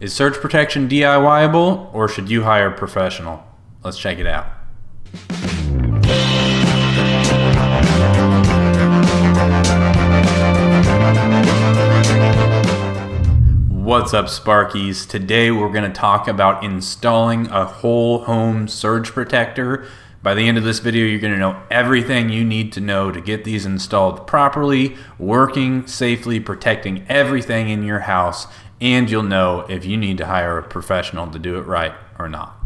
Is surge protection DIY-able, or should you hire a professional? Let's check it out. What's up, Sparkies? Today we're going to talk about installing a whole home surge protector. By the end of this video, you're going to know everything you need to know to get these installed properly, working safely, protecting everything in your house, and you'll know if you need to hire a professional to do it right or not.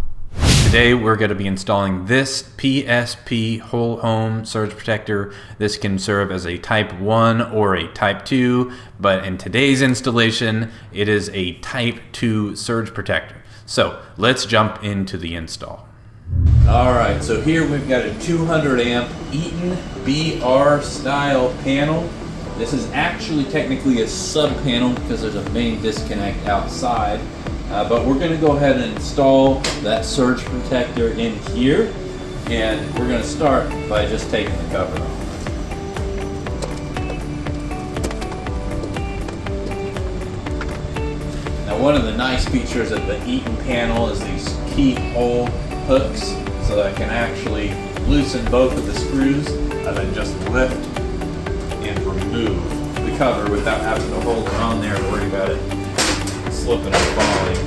Today we're going to be installing this PSP whole home surge protector. This can serve as a type 1 or a type 2, but in today's installation it is a type 2 surge protector. So let's jump into the install. Alright, so here we've got a 200 amp Eaton BR style panel. This is actually technically a sub panel because there's a main disconnect outside. But we're going to go ahead and install that surge protector in here, and we're going to start by just taking the cover off. Now, one of the nice features of the Eaton panel is these keyhole hooks, so that I can actually loosen both of the screws and then just lift and remove the cover without having to hold it on there and worry about it slipping and falling.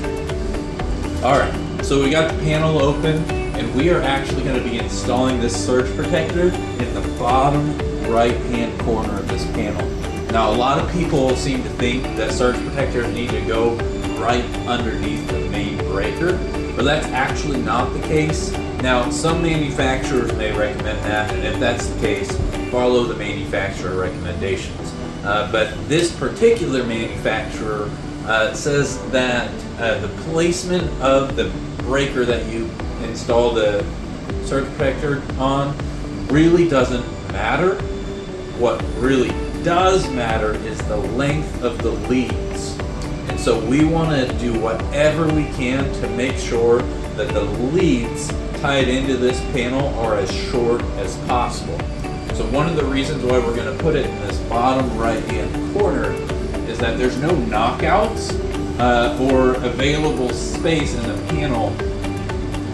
Alright, so we got the panel open, and we are actually going to be installing this surge protector in the bottom right hand corner of this panel. Now, a lot of people seem to think that surge protectors need to go right underneath the main breaker, but that's actually not the case. Now, some manufacturers may recommend that, and if that's the case, follow the manufacturer recommendations. But this particular manufacturer says that the placement of the breaker that you install the surge protector on really doesn't matter. What really does matter is the length of the leads. And so we want to do whatever we can to make sure that the leads tied into this panel are as short as possible. So one of the reasons why we're going to put it in this bottom right hand corner is that there's no knockouts or available space in the panel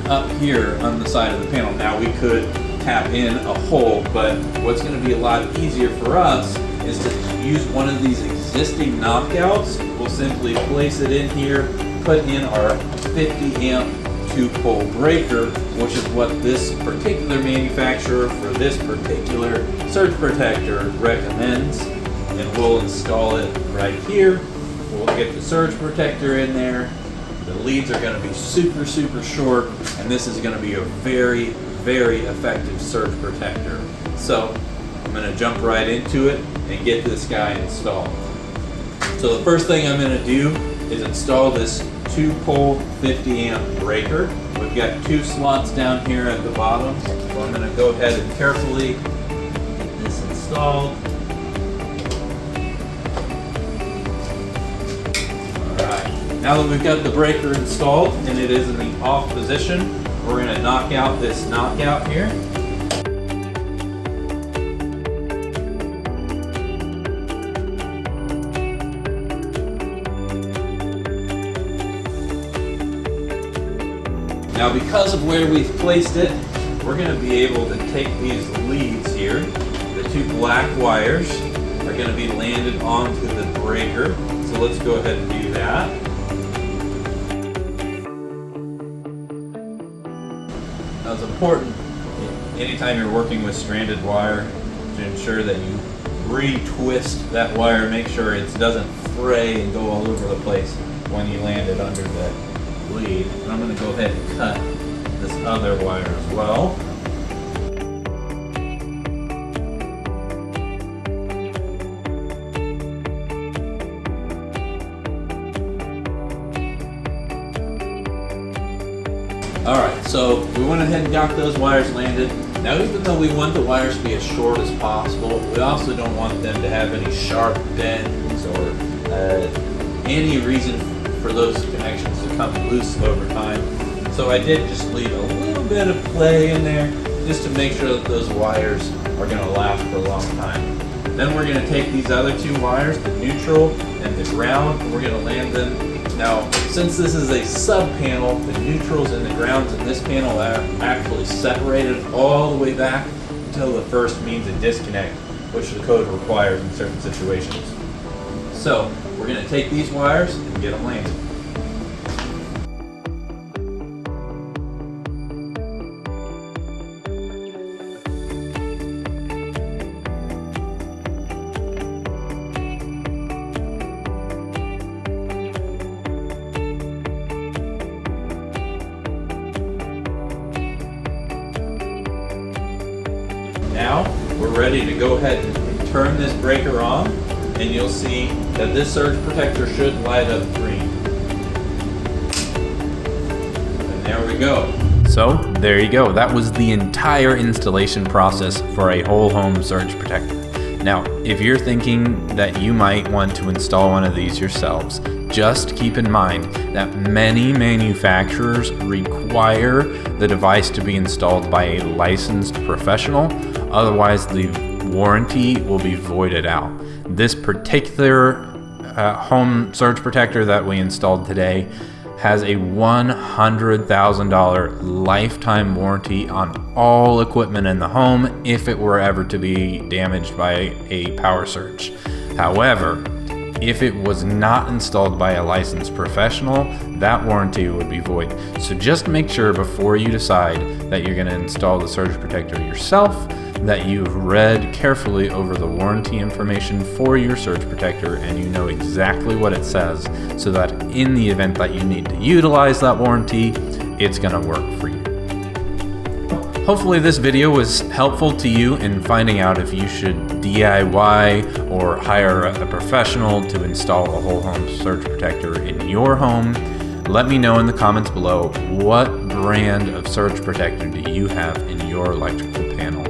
up here on the side of the panel. Now, we could tap in a hole, but what's going to be a lot easier for us is to use one of these existing knockouts. We'll simply place it in here, put in our 50 amp 2-pole breaker, which is what this particular manufacturer for this particular surge protector recommends, and we'll install it right here. We'll get the surge protector in there. The leads are going to be super short, and this is going to be a very effective surge protector. So I'm going to jump right into it and get this guy installed. So the first thing I'm going to do is install this 2-pole 50 amp breaker. We've got 2 slots down here at the bottom, so I'm going to go ahead and carefully get this installed. Alright, now that we've got the breaker installed and it is in the off position, we're going to knock out this knockout here. Now, because of where we've placed it, we're going to be able to take these leads here. The 2 black wires are going to be landed onto the breaker. So let's go ahead and do that. Now, it's important anytime you're working with stranded wire to ensure that you re-twist that wire, make sure it doesn't fray and go all over the place when you land it under the lead. And I'm going to go ahead and cut this other wire as well. Alright, so we went ahead and got those wires landed. Now, even though we want the wires to be as short as possible, we also don't want them to have any sharp bends or any reason for those connections to come loose over time. So I did just leave a little bit of play in there just to make sure that those wires are going to last for a long time. Then we're going to take these other 2 wires, the neutral and the ground, and we're going to land them. Now, Since this is a sub-panel, the neutrals and the grounds in this panel are actually separated all the way back until the first means a disconnect, which the code requires in certain situations. So we're going to take these wires and get them landed. Now we're ready to go ahead and turn this breaker on, and you'll see that this surge protector should light up green. And there we go. So there you go. That was the entire installation process for a whole home surge protector. Now, if you're thinking that you might want to install one of these yourselves, just keep in mind that many manufacturers require the device to be installed by a licensed professional, otherwise the warranty will be voided out. This particular home surge protector that we installed today has a $100,000 lifetime warranty on all equipment in the home if it were ever to be damaged by a power surge. However, if it was not installed by a licensed professional, that warranty would be void. So just make sure before you decide that you're going to install the surge protector yourself that you've read carefully over the warranty information for your surge protector and you know exactly what it says, so that in the event that you need to utilize that warranty, it's going to work for you. Hopefully this video was helpful to you in finding out if you should DIY or hire a professional to install a whole home surge protector in your home. Let me know in the comments below, what brand of surge protector do you have in your electrical panel?